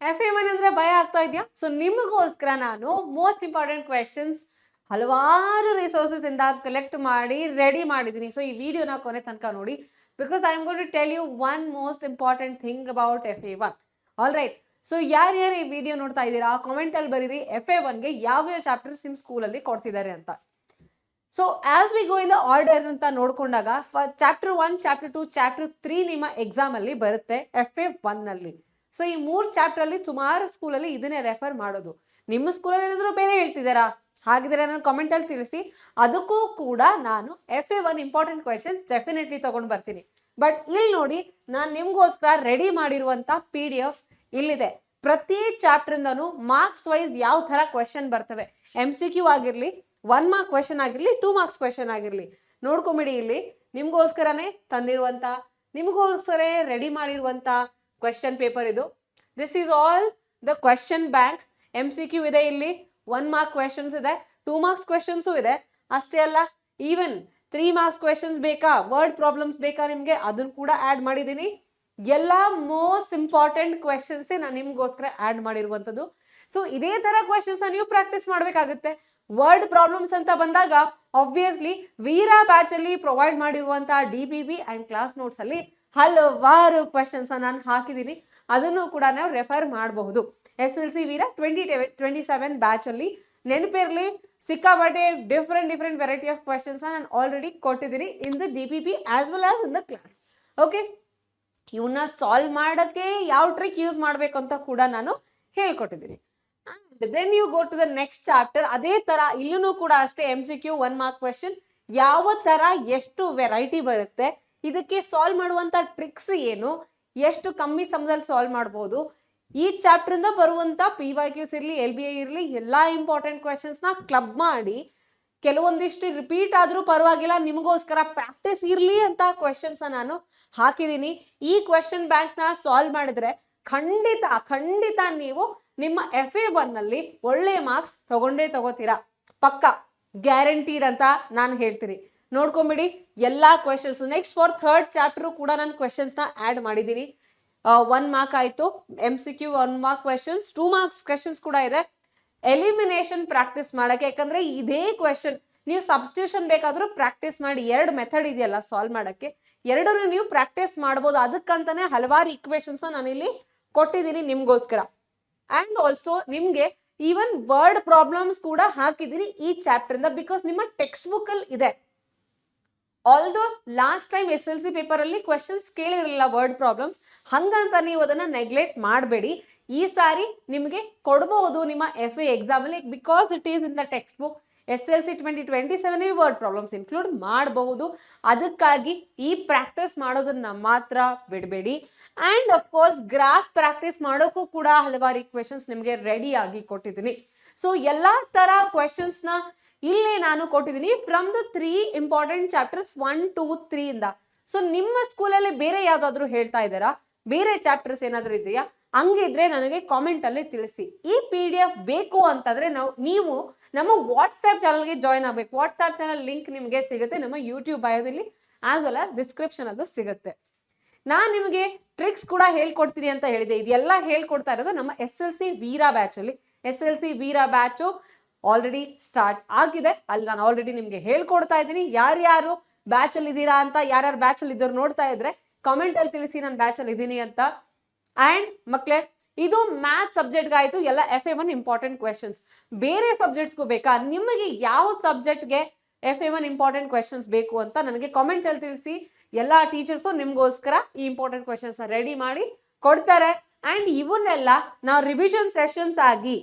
FA1 ಅಂದ್ರೆ ಭಯ ಆಗ್ತಾ ಇದೆಯಾ? ಸೊ ನಿಮಗೋಸ್ಕರ ನಾನು ಮೋಸ್ಟ್ ಇಂಪಾರ್ಟೆಂಟ್ ಕ್ವೆಶನ್ಸ್ ಹಲವಾರು ರಿಸೋರ್ಸಸ್ ಇಂದ ಕಲೆಕ್ಟ್ ಮಾಡಿ ರೆಡಿ ಮಾಡಿದ್ದೀನಿ. ಸೊ ಈ ವಿಡಿಯೋನ ಕೊನೆ ತನಕ ನೋಡಿ, because I am going to tell you one most important thing about FA1. All right. So ಯಾರ್ಯಾರು ಈ ವಿಡಿಯೋ ನೋಡ್ತಾ ಇದ್ದೀರಾ, ಕಾಮೆಂಟ್ ಅಲ್ಲಿ ಬರೀರಿ FA1ಗೆ ಯಾವ್ಯಾವ ಚಾಪ್ಟರ್ಸ್ ನಿಮ್ಮ ಸ್ಕೂಲಲ್ಲಿ ಕೊಡ್ತಿದ್ದಾರೆ ಅಂತ. So as we go in the order ಅಂತ ನೋಡ್ಕೊಂಡಾಗ ಚಾಪ್ಟರ್ 1, ಚಾಪ್ಟರ್ 2, ಚಾಪ್ಟರ್ 3 ನಿಮ್ಮ ಎಕ್ಸಾಮ್ ಅಲ್ಲಿ ಬರುತ್ತೆ FA1 ನಲ್ಲಿ. ಸೊ ಈ 3 ಚಾಪ್ಟರ್ ಅಲ್ಲಿ ಸುಮಾರು ಸ್ಕೂಲಲ್ಲಿ ಇದನ್ನೇ ರೆಫರ್ ಮಾಡೋದು. ನಿಮ್ಮ ಸ್ಕೂಲಲ್ಲಿ ಏನಾದರೂ ಬೇರೆ ಹೇಳ್ತಿದ್ದಾರಾ? ಹಾಗಿದ್ರೆ ನಾನು ಕಾಮೆಂಟ್ ಅಲ್ಲಿ ತಿಳಿಸಿ. ಅದಕ್ಕೂ ಕೂಡ ನಾನು FA1 ಇಂಪಾರ್ಟೆಂಟ್ ಕ್ವೆಶನ್ಸ್ ಡೆಫಿನೆಟ್ಲಿ ತಗೊಂಡು ಬರ್ತೀನಿ. ಬಟ್ ಇಲ್ಲಿ ನೋಡಿ, ನಾನು ನಿಮ್ಗೋಸ್ಕರ ರೆಡಿ ಮಾಡಿರುವಂತ PDF ಇಲ್ಲಿದೆ. ಪ್ರತಿ ಚಾಪ್ಟರ್ ಇಂದನು ಮಾರ್ಕ್ಸ್ ವೈಸ್ ಯಾವ ತರ ಕ್ವೆಶನ್ ಬರ್ತವೆ, MCQ ಆಗಿರ್ಲಿ, 1 ಮಾರ್ಕ್ ಕ್ವೆಶನ್ ಆಗಿರ್ಲಿ, 2 ಮಾರ್ಕ್ಸ್ ಕ್ವೆಶನ್ ಆಗಿರ್ಲಿ, ನೋಡ್ಕೊಂಬಿಡಿ. ಇಲ್ಲಿ ನಿಮ್ಗೋಸ್ಕರನೇ ತಂದಿರುವಂತ, ನಿಮ್ಗೋಸ್ಕರ ರೆಡಿ ಮಾಡಿರುವಂತ ಕ್ವೆಶನ್ ಪೇಪರ್ ಇದು. This is all the question bank. MCQ ಇದೆ ಇಲ್ಲಿ, 1 ಮಾರ್ಕ್ ಕ್ವೆಶನ್ಸ್ ಇದೆ, 2 ಮಾರ್ಕ್ಸ್ ಕ್ವೆಶನ್ಸು ಇದೆ. ಅಷ್ಟೇ ಅಲ್ಲ, ಈವನ್ 3 ಮಾರ್ಕ್ಸ್ ಕ್ವೆಶನ್ಸ್ ಬೇಕಾ, ವರ್ಡ್ ಪ್ರಾಬ್ಲಮ್ಸ್ ಬೇಕಾ ನಿಮ್ಗೆ, ಅದನ್ನ ಕೂಡ ಆಡ್ ಮಾಡಿದ್ದೀನಿ. ಎಲ್ಲ ಮೋಸ್ಟ್ ಇಂಪಾರ್ಟೆಂಟ್ ಕ್ವೆಶನ್ಸ್ ನಾನು ನಿಮ್ಗೋಸ್ಕರ ಆಡ್ ಮಾಡಿರುವಂತದ್ದು. ಸೊ ಇದೇ ತರ ಕ್ವೆಶನ್ಸ್ ನೀವು ಪ್ರಾಕ್ಟೀಸ್ ಮಾಡ್ಬೇಕಾಗುತ್ತೆ. ವರ್ಡ್ ಪ್ರಾಬ್ಲಮ್ಸ್ ಅಂತ ಬಂದಾಗ ಆಬ್ವಿಯಸ್ಲಿ ವೀರಾ ಬ್ಯಾಚ್ ಅಲ್ಲಿ ಪ್ರೊವೈಡ್ ಮಾಡಿರುವಂತಹ DPP ಅಂಡ್ ಕ್ಲಾಸ್ ನೋಟ್ಸ್ ಅಲ್ಲಿ ಹಲವಾರು ಕ್ವೆಶನ್ಸ್ ನಾನು ಹಾಕಿದ್ದೀನಿ. ಅದನ್ನು ಕೂಡ ನಾವು ರೆಫರ್ ಮಾಡಬಹುದು. SLC ವೀರಾ 2027 ಬ್ಯಾಚ್ ಅಲ್ಲಿ ನೆನಪಿರ್ಲಿ, ಸಿಕ್ಕಾಪಟ್ಟೆ ಡಿಫ್ರೆಂಟ್ ವೆರೈಟಿ ಆಫ್ ಕ್ವೆಶನ್ಸ್ ನಾನು ಆಲ್ರೆಡಿ ಕೊಟ್ಟಿದ್ದೀನಿ in the DPP as well as in the class. Okay, ಇವನ್ನ ಸಾಲ್ವ್ ಮಾಡಕ್ಕೆ ಯಾವ ಟ್ರಿಕ್ ಯೂಸ್ ಮಾಡಬೇಕು ಅಂತ ಕೂಡ ನಾನು ಹೇಳ್ಕೊಟ್ಟಿದ್ದೀನಿ. Then you go to the next chapter. ಅದೇ ತರ ಇಲ್ಲೂ ಕೂಡ ಅಷ್ಟೇ MCQ 1 ಮಾರ್ಕ್ ಕ್ವೆಶನ್. ಯಾವ ತರ ಎಷ್ಟು ವೆರೈಟಿ ಬರುತ್ತೆ, ಇದಕ್ಕೆ ಸಾಲ್ವ್ ಮಾಡುವಂತ ಟ್ರಿಕ್ಸ್ ಏನು, ಎಷ್ಟು ಕಮ್ಮಿ ಸಮಯದಲ್ಲಿ ಸಾಲ್ವ್ ಮಾಡಬಹುದು, ಈ ಚಾಪ್ಟರ್ ಇಂದ ಬರುವಂತ PYQs ಇರ್ಲಿ, LBI ಇರ್ಲಿ, ಎಲ್ಲಾ ಇಂಪಾರ್ಟೆಂಟ್ ಕ್ವೆಶನ್ಸ್ ನ ಕ್ಲಬ್ ಮಾಡಿ ಕೆಲವೊಂದಿಷ್ಟು ರಿಪೀಟ್ ಆದ್ರೂ ಪರವಾಗಿಲ್ಲ, ನಿಮಗೋಸ್ಕರ ಪ್ರಾಕ್ಟೀಸ್ ಇರ್ಲಿ ಅಂತ ಕ್ವೆಶನ್ಸ್ ನಾನು ಹಾಕಿದ್ದೀನಿ. ಈ ಕ್ವೆಶನ್ ಬ್ಯಾಂಕ್ ನ ಸಾಲ್ವ್ ಮಾಡಿದ್ರೆ ಖಂಡಿತ ನೀವು ನಿಮ್ಮ FA1 ನಲ್ಲಿ ಒಳ್ಳೆ ಮಾರ್ಕ್ಸ್ ತಗೋತೀರಾ, ಪಕ್ಕ ಗ್ಯಾರಂಟೀಡ್ ಅಂತ ನಾನು ಹೇಳ್ತೀನಿ. ನೋಡ್ಕೊಂಬಿಡಿ ಎಲ್ಲಾ questions. Next for third chapter ಕೂಡ ನಾನು ಕ್ವೆಶನ್ಸ್ ನ ಆಡ್ ಮಾಡಿದ್ದೀನಿ. 1 ಮಾರ್ಕ್ ಆಯ್ತು, MCQ 1 mark questions, 2 marks questions ಕೂಡ ಇದೆ. ಎಲಿಮಿನೇಷನ್ ಪ್ರಾಕ್ಟೀಸ್ ಮಾಡಕ್ಕೆ, ಯಾಕಂದ್ರೆ ಇದೇ ಕ್ವೆಶನ್ ನೀವು ಸಬ್ಸ್ಟಿಟ್ಯೂಷನ್ ಬೇಕಾದ್ರೂ ಪ್ರಾಕ್ಟೀಸ್ ಮಾಡಿ. 2 ಮೆಥಡ್ ಇದೆಯಲ್ಲ ಸಾಲ್ವ್ ಮಾಡಕ್ಕೆ, ಎರಡನ್ನು ನೀವು ಪ್ರಾಕ್ಟೀಸ್ ಮಾಡಬಹುದು. ಅದಕ್ಕಂತಾನೆ ಹಲವಾರು ಇಕ್ವೇಶನ್ಸ್ ನಾನು ಇಲ್ಲಿ ಕೊಟ್ಟಿದ್ದೀನಿ ನಿಮ್ಗೋಸ್ಕರ. ಅಂಡ್ ಆಲ್ಸೋ ನಿಮ್ಗೆ ಈವನ್ ವರ್ಡ್ ಪ್ರಾಬ್ಲಮ್ಸ್ ಕೂಡ ಹಾಕಿದ್ದೀನಿ ಈ ಚಾಪ್ಟರ್ ಇಂದ, ಬಿಕಾಸ್ ನಿಮ್ಮ ಟೆಕ್ಸ್ಟ್ ಬುಕ್ ಅಲ್ಲಿ ಇದೆ. Although last time SLC paper ಅಲ್ಲಿ ಕ್ವೆಶನ್ಸ್ ಕೇಳಿರಲಿಲ್ಲ ವರ್ಡ್ ಪ್ರಾಬ್ಲಮ್ಸ್, ಹಂಗಂತ ನೀವು ಅದನ್ನ ನೆಗ್ಲೆಕ್ಟ್ ಮಾಡಬೇಡಿ. ಈ ಸಾರಿ ನಿಮಗೆ ಕೊಡಬಹುದು ನಿಮ್ಮ FA ಎಕ್ಸಾಮ್ ಅಲ್ಲಿ, because it is in the text book. SLC 2027 word problems include ಮಾಡಬಹುದು. ಅದಕ್ಕಾಗಿ ಈ ಪ್ರಾಕ್ಟೀಸ್ ಮಾಡೋದನ್ನ ಮಾತ್ರ ಬಿಡಬೇಡಿ. And of course graph practice ಮಾಡೋಕ್ಕೂ ಕೂಡ ಹಲವಾರು ಕ್ವೆಶನ್ಸ್ ನಿಮಗೆ ರೆಡಿ ಆಗಿ ಕೊಟ್ಟಿದ್ದೀನಿ. ಸೊ ಎಲ್ಲಾ ತರ ಕ್ವೆಶನ್ಸ್ ನ ಇಲ್ಲೇ ನಾನು ಕೊಟ್ಟಿದ್ದೀನಿ ಫ್ರಮ್ ದ 3 ಇಂಪಾರ್ಟೆಂಟ್ ಚಾಪ್ಟರ್ಸ್ 1, 2, 3 ಇಂದ. ಸೊ ನಿಮ್ಮ ಸ್ಕೂಲಲ್ಲಿ ಬೇರೆ ಯಾವ್ದಾದ್ರು ಹೇಳ್ತಾ ಇದ್ದಾರಾ, ಬೇರೆ ಚಾಪ್ಟರ್ಸ್ ಏನಾದ್ರು ಇದೆಯಾ? ಹಂಗಿದ್ರೆ ನನಗೆ ಕಾಮೆಂಟ್ ಅಲ್ಲಿ ತಿಳಿಸಿ. ಈ PDF ಬೇಕು ಅಂತಂದ್ರೆ ನೀವು ನಮ್ಮ ವಾಟ್ಸ್ಆಪ್ ಚಾನಲ್ಗೆ ಜಾಯ್ನ್ ಆಗ್ಬೇಕು. ವಾಟ್ಸ್ಆಪ್ ಚಾನಲ್ ಲಿಂಕ್ ನಿಮಗೆ ಸಿಗುತ್ತೆ ನಮ್ಮ ಯೂಟ್ಯೂಬ್ ಬಯೋದಲ್ಲಿ, ಆಸ್ ವೆಲ್ ಆಸ್ ಡಿಸ್ಕ್ರಿಪ್ಷನ್ ಅದು ಸಿಗುತ್ತೆ. ನಾನ್ ನಿಮಗೆ ಟ್ರಿಕ್ಸ್ ಕೂಡ ಹೇಳ್ಕೊಡ್ತೀನಿ ಅಂತ ಹೇಳಿದೆ. ಇದೆಲ್ಲ ಹೇಳ್ಕೊಡ್ತಾ ಇರೋದು ನಮ್ಮ SLC ವೀರಾ ಬ್ಯಾಚ್ ಅಲ್ಲಿ. SLC ವೀರಾ ಬ್ಯಾಚ್ ಆಲ್ರೆಡಿ ಸ್ಟಾರ್ಟ್ ಆಗಿದೆ. ಅಲ್ಲಿ ನಾನು ಆಲ್ರೆಡಿ ನಿಮ್ಗೆ ಹೇಳ್ಕೊಡ್ತಾ ಇದ್ದೀನಿ. ಯಾರ್ಯಾರು ಬ್ಯಾಚ್ ಅಲ್ಲಿ ಇದ್ದೀರಾ ಅಂತ, ಯಾರ್ಯಾರು ಬ್ಯಾಚ್ ಅಲ್ಲಿ ಇದ್ದವ್ರು ನೋಡ್ತಾ ಇದ್ರೆ ಕಾಮೆಂಟ್ ಅಲ್ಲಿ ತಿಳಿಸಿ ನಾನು ಬ್ಯಾಚ್ ಅಲ್ಲಿ ಇದ್ದೀನಿ ಅಂತ. ಅಂಡ್ ಮಕ್ಳೇ, ಇದು ಮ್ಯಾಥ್ಸ್ ಸಬ್ಜೆಕ್ಟ್ ಆಯ್ತು ಎಲ್ಲ FA1 ಇಂಪಾರ್ಟೆಂಟ್ ಕ್ವೆಶನ್ಸ್. ಬೇರೆ ಸಬ್ಜೆಕ್ಟ್ಸ್ಗೂ ಬೇಕಾ, ನಿಮಗೆ ಯಾವ ಸಬ್ಜೆಕ್ಟ್ಗೆ FA1 ಇಂಪಾರ್ಟೆಂಟ್ ಕ್ವೆಶನ್ಸ್ ಬೇಕು ಅಂತ ನನಗೆ ಕಾಮೆಂಟ್ ಅಲ್ಲಿ ತಿಳಿಸಿ. ಎಲ್ಲ ಟೀಚರ್ಸು ನಿಮ್ಗೋಸ್ಕರ ಈ ಇಂಪಾರ್ಟೆಂಟ್ ಕ್ವೆಶನ್ಸ್ ರೆಡಿ ಮಾಡಿ ಕೊಡ್ತಾರೆ. ಅಂಡ್ ಇವನ್ನೆಲ್ಲ ನಾವು ರಿವಿಷನ್ ಸೆಷನ್ಸ್ ಆಗಿ,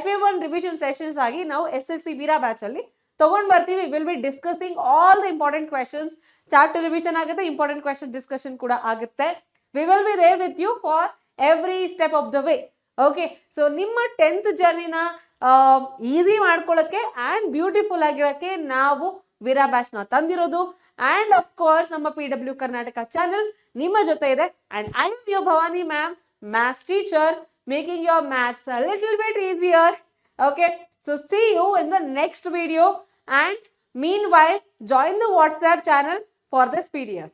FA1 ರಿವಿಷನ್ ಸೆಷನ್ಸ್ ಆಗಿ ನಾವು SLC ವೀರಾ ಬ್ಯಾಚ್ ಅಲ್ಲಿ ತಗೊಂಡ್ ಬರ್ತೀವಿ. Will be discussing all the important questions. Chapter revision ಆಗುತ್ತೆ, ಇಂಪಾರ್ಟೆಂಟ್ ಕ್ವೆಶನ್ ಡಿಸ್ಕಷನ್ ಕೂಡ ಆಗುತ್ತೆ. We will be there with you for every step of the way. Okay, so ನಿಮ್ಮ 10th ಜರ್ನಿನ ಈಸಿ ಮಾಡ್ಕೊಳ್ಳೋಕ್ಕೆ ಅಂಡ್ ಬ್ಯೂಟಿಫುಲ್ ಆಗಿರೋಕ್ಕೆ ನಾವು ವೀರಾ ಬ್ಯಾಚ್ ನ ತಂದಿರೋದು. ಅಂಡ್ ಆಫ್ ಕೋರ್ಸ್ ನಮ್ಮ PW ಕರ್ನಾಟಕ ಚಾನಲ್ ನಿಮ್ಮ ಜೊತೆ ಇದೆ. And I am your Bhavani ma'am, maths teacher, making your maths a little bit easier. Okay, so see you in the next video, and meanwhile join the WhatsApp channel for this PDF.